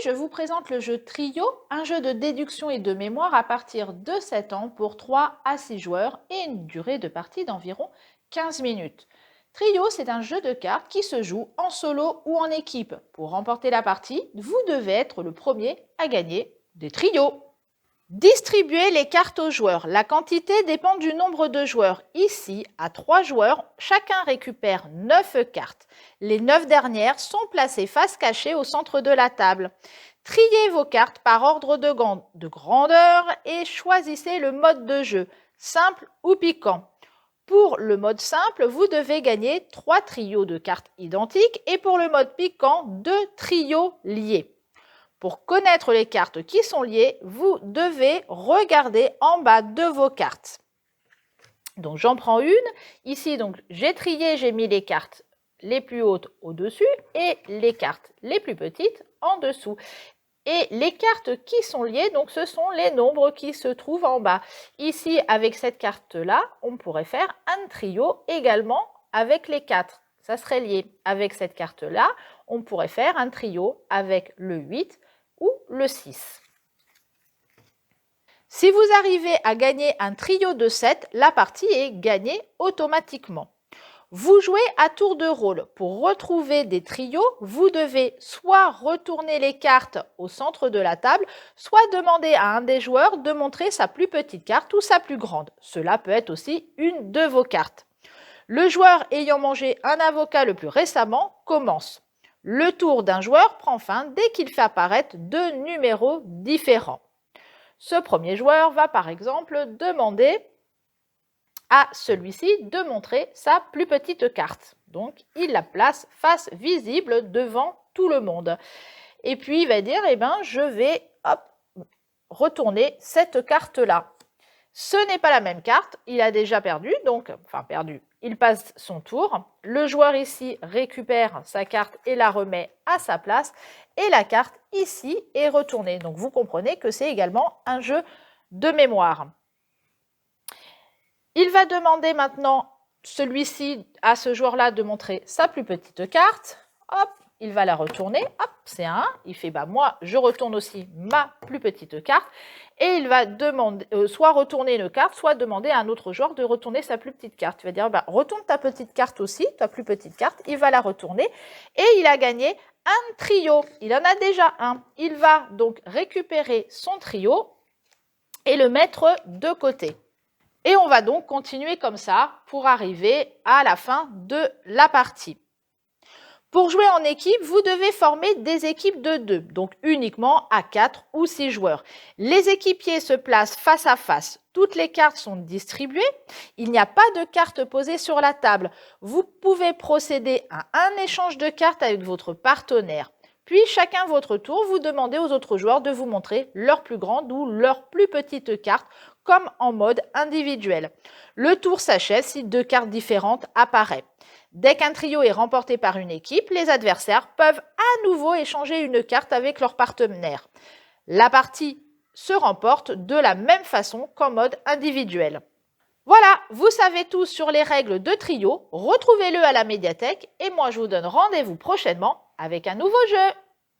je vous présente le jeu Trio, un jeu de déduction et de mémoire à partir de 7 ans pour 3 à 6 joueurs et une durée de partie d'environ 15 minutes. Trio, c'est un jeu de cartes qui se joue en solo ou en équipe. Pour remporter la partie, vous devez être le premier à gagner des trios. Distribuez les cartes aux joueurs. La quantité dépend du nombre de joueurs. Ici, à 3 joueurs, chacun récupère 9 cartes. Les 9 dernières sont placées face cachée au centre de la table. Triez vos cartes par ordre de grandeur et choisissez le mode de jeu, simple ou piquant. Pour le mode simple, vous devez gagner 3 trios de cartes identiques et pour le mode piquant, 2 trios liés. Pour connaître les cartes qui sont liées, vous devez regarder en bas de vos cartes. Donc j'en prends une. Ici, donc j'ai trié, j'ai mis les cartes les plus hautes au-dessus et les cartes les plus petites en dessous. Et les cartes qui sont liées, donc ce sont les nombres qui se trouvent en bas. Ici, avec cette carte-là, on pourrait faire un trio également avec les 4. Ça serait lié. Avec cette carte-là, on pourrait faire un trio avec le 8 ou le 6. Si vous arrivez à gagner un trio de 7, la partie est gagnée automatiquement. Vous jouez à tour de rôle. Pour retrouver des trios, vous devez soit retourner les cartes au centre de la table, soit demander à un des joueurs de montrer sa plus petite carte ou sa plus grande. Cela peut être aussi une de vos cartes. Le joueur ayant mangé un avocat le plus récemment commence. Le tour d'un joueur prend fin dès qu'il fait apparaître 2 numéros différents. Ce premier joueur va par exemple demander à celui-ci de montrer sa plus petite carte. Donc, il la place face visible devant tout le monde. Et puis, il va dire, je vais retourner cette carte-là. Ce n'est pas la même carte, il a déjà perdu, il passe son tour. Le joueur ici récupère sa carte et la remet à sa place. Et la carte ici est retournée. Donc vous comprenez que c'est également un jeu de mémoire. Il va demander maintenant, celui-ci, à ce joueur-là de montrer sa plus petite carte. Hop, il va la retourner. Hop, c'est un 1. Il fait, moi, je retourne aussi ma plus petite carte. Et il va demander, soit retourner une carte, soit demander à un autre joueur de retourner sa plus petite carte. Il va dire, retourne ta petite carte aussi, ta plus petite carte. Il va la retourner et il a gagné un trio. Il en a déjà un. Il va donc récupérer son trio et le mettre de côté. Et on va donc continuer comme ça pour arriver à la fin de la partie. Pour jouer en équipe, vous devez former des équipes de 2, donc uniquement à 4 ou 6 joueurs. Les équipiers se placent face à face. Toutes les cartes sont distribuées. Il n'y a pas de cartes posées sur la table. Vous pouvez procéder à un échange de cartes avec votre partenaire. Puis, chacun votre tour, vous demandez aux autres joueurs de vous montrer leur plus grande ou leur plus petite carte, comme en mode individuel. Le tour s'achève si 2 cartes différentes apparaissent. Dès qu'un trio est remporté par une équipe, les adversaires peuvent à nouveau échanger une carte avec leur partenaire. La partie se remporte de la même façon qu'en mode individuel. Voilà, vous savez tout sur les règles de trio. Retrouvez-le à la médiathèque et moi je vous donne rendez-vous prochainement avec un nouveau jeu.